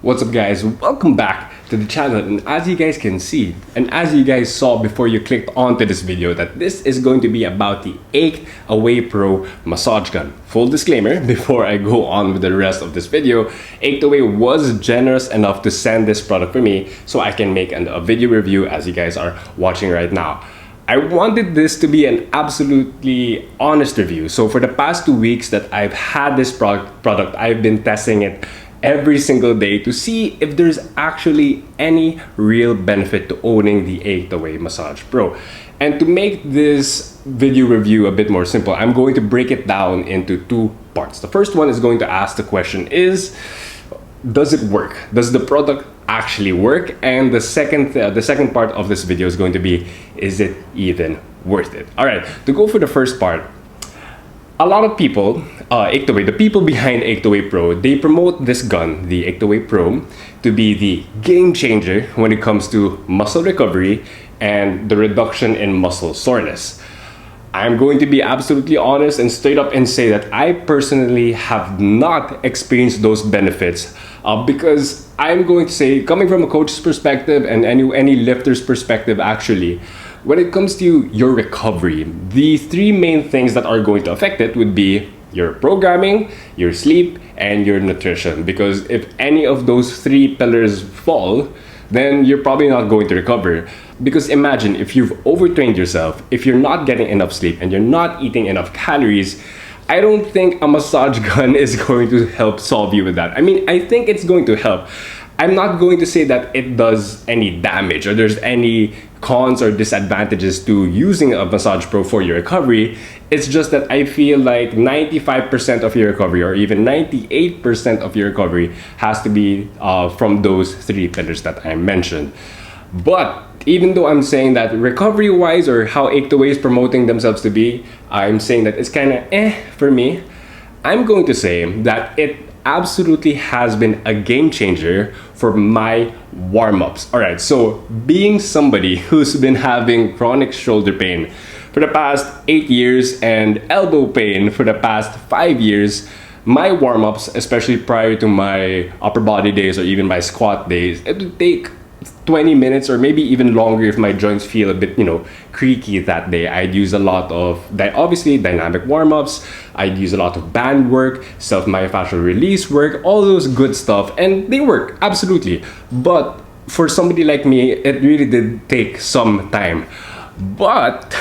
What's up guys, welcome back to the channel. And as you guys can see, and as you guys saw before you clicked onto this video, that this is going to be about the AchedAway Pro Massage Gun. Full disclaimer before I go on with the rest of this video, AchedAway was generous enough to send this product for me so I can make a video review as you guys are watching right now. I wanted this to be an absolutely honest review. So for the past 2 weeks that I've had this product, I've been testing it every single day to see if there's actually any real benefit to owning the AchedAway Massage Pro. And to make this video review a bit more simple, I'm going to break it down into two parts. The first one is going to ask the question is, does it work? Does the product actually work? And the second part of this video is going to be, is it even worth it? All right, to go for the first part, a lot of people, AchedAway, the people behind AchedAway Pro, they promote this gun, the AchedAway Pro, to be the game changer when it comes to muscle recovery and the reduction in muscle soreness. I'm going to be absolutely honest and straight up and say that I personally have not experienced those benefits because I'm going to say, coming from a coach's perspective and any lifter's perspective actually, when it comes to your recovery, the three main things that are going to affect it would be your programming, your sleep, and your nutrition. Because if any of those three pillars fall, then you're probably not going to recover. Because imagine if you've overtrained yourself, if you're not getting enough sleep and you're not eating enough calories, I don't think a massage gun is going to help solve you with that. I mean, I think it's going to help. I'm not going to say that it does any damage or there's any cons or disadvantages to using a Massage Pro for your recovery. It's just that I feel like 95% of your recovery or even 98% of your recovery has to be from those three pillars that I mentioned. But even though I'm saying that recovery-wise or how AchedAway is promoting themselves to be, I'm saying that it's kind of for me. I'm going to say that it absolutely has been a game changer for my warm-ups. All right, so being somebody who's been having chronic shoulder pain for the past 8 years and elbow pain for the past 5 years, my warm-ups, especially prior to my upper body days or even my squat days, it would take 20 minutes or maybe even longer if my joints feel a bit, creaky that day. I'd use a lot of, obviously, dynamic warm-ups. I'd use a lot of band work, self-myofascial release work, all those good stuff. And they work, absolutely. But for somebody like me, it really did take some time. But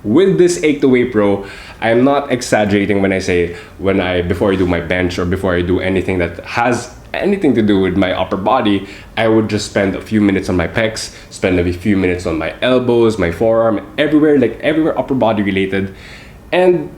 with this AchedAway Pro, I'm not exaggerating when I say before I do my bench or before I do anything that has anything to do with my upper body, I would just spend a few minutes on my pecs, spend a few minutes on my elbows, my forearm, everywhere upper body related. And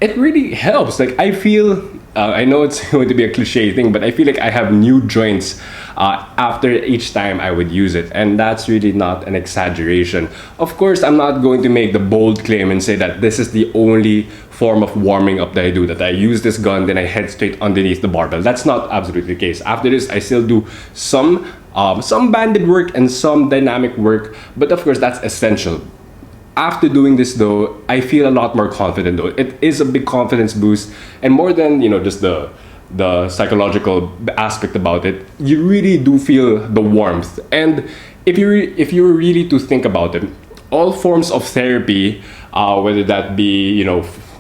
it really helps. Like I feel, I know it's going to be a cliche thing, but I feel like I have new joints after each time I would use it. And that's really not an exaggeration. Of course, I'm not going to make the bold claim and say that this is the only form of warming up that I do, that I use this gun, then I head straight underneath the barbell. That's not absolutely the case. After this, I still do some banded work and some dynamic work, but of course, that's essential. After doing this though, I feel a lot more confident though. It is a big confidence boost, and more than just the psychological aspect about it, you really do feel the warmth. And if you were really to think about it, all forms of therapy, whether that be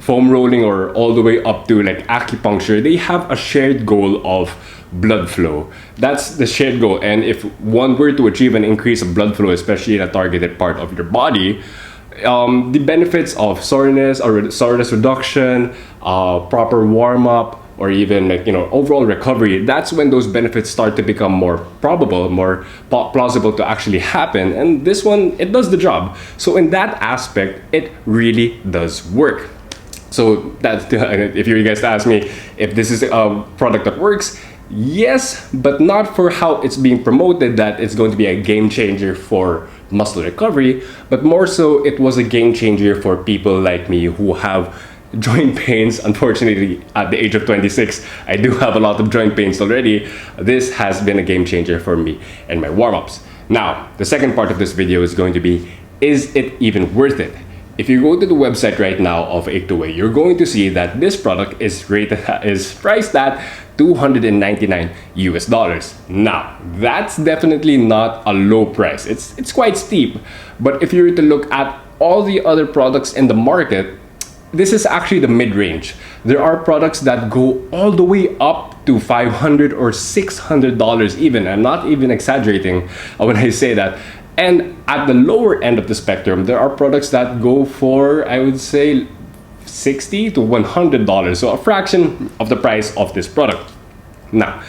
foam rolling or all the way up to like acupuncture, they have a shared goal of blood flow. That's the shared goal. And if one were to achieve an increase of blood flow, especially in a targeted part of your body, the benefits of soreness or soreness reduction, proper warm-up, or even overall recovery, that's when those benefits start to become more probable, more plausible to actually happen. And this one, it does the job. So in that aspect, it really does work. So that's, if you guys ask me if this is a product that works, yes, but not for how it's being promoted, that it's going to be a game changer for muscle recovery, but more so it was a game changer for people like me who have joint pains. Unfortunately, at the age of 26, I do have a lot of joint pains already. This has been a game changer for me and my warm-ups. Now, the second part of this video is going to be, is it even worth it? If you go to the website right now of AchedAway, you're going to see that this product is priced at $299 US. Now, that's definitely not a low price. It's quite steep, but if you were to look at all the other products in the market, this is actually the mid-range. There are products that go all the way up to $500 or $600 even. I'm not even exaggerating when I say that. And at the lower end of the spectrum, there are products that go for, I would say, $60 to $100. So a fraction of the price of this product. Now,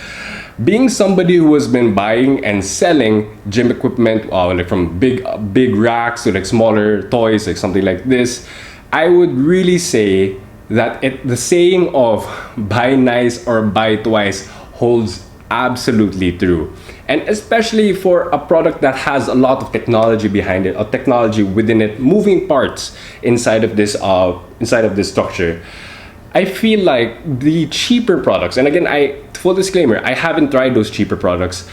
being somebody who has been buying and selling gym equipment, like from big racks to like smaller toys, like something like this, I would really say that the saying of buy nice or buy twice holds absolutely true. And especially for a product that has a lot of technology behind it, or technology within it, moving parts inside of this structure. I feel like the cheaper products, and again, full disclaimer, I haven't tried those cheaper products.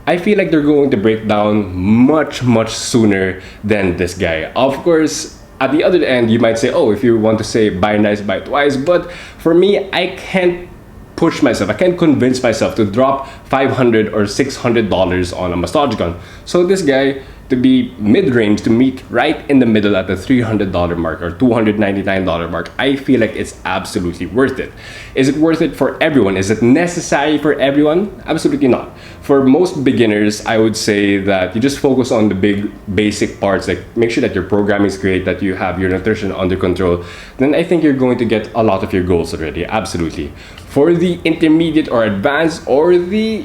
I feel like they're going to break down much sooner than this guy. Of course, at the other end, you might say, oh, if you want to say buy nice, buy twice. But for me, I can't push myself. I can't convince myself to drop $500 or $600 on a massage gun. So this guy, to be mid-range, to meet right in the middle at the $300 mark or $299 mark, I feel like it's absolutely worth it. Is it worth it for everyone? Is it necessary for everyone? Absolutely not. For most beginners, I would say that you just focus on the big basic parts, like make sure that your programming is great, that you have your nutrition under control. Then I think you're going to get a lot of your goals already, absolutely. For the intermediate or advanced, or the,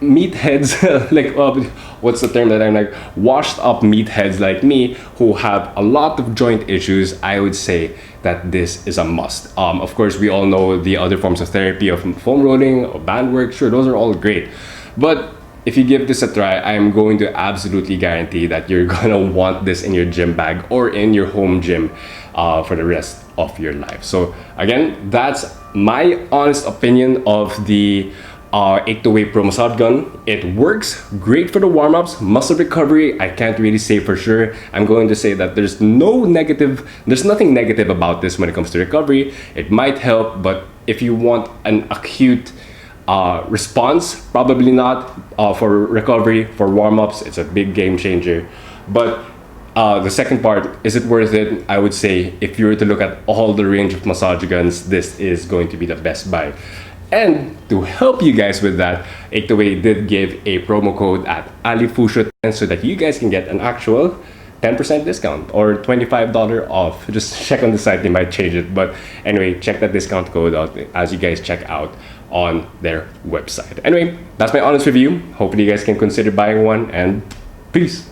meatheads, like what's the term that I'm like, washed up meatheads like me who have a lot of joint issues, I would say that this is a must. Of course, we all know the other forms of therapy of foam rolling or band work. Sure, those are all great, but if you give this a try, I'm going to absolutely guarantee that you're gonna want this in your gym bag or in your home gym for the rest of your life. So again, that's my honest opinion of the AchedAway Pro Massage Gun. It works great for the warm-ups. Muscle recovery, I can't really say for sure. I'm going to say that there's nothing negative about this when it comes to recovery. It might help, but if you want an acute response, probably not. For recovery, for warm-ups, it's a big game changer. But the second part, is it worth it? I would say if you were to look at all the range of massage guns, this is going to be the best buy. And to help you guys with that, AchedAway did give a promo code at AliFusho10 so that you guys can get an actual 10% discount or $25 off. Just check on the site, they might change it. But anyway, check that discount code out as you guys check out on their website. Anyway, that's my honest review. Hopefully you guys can consider buying one, and peace.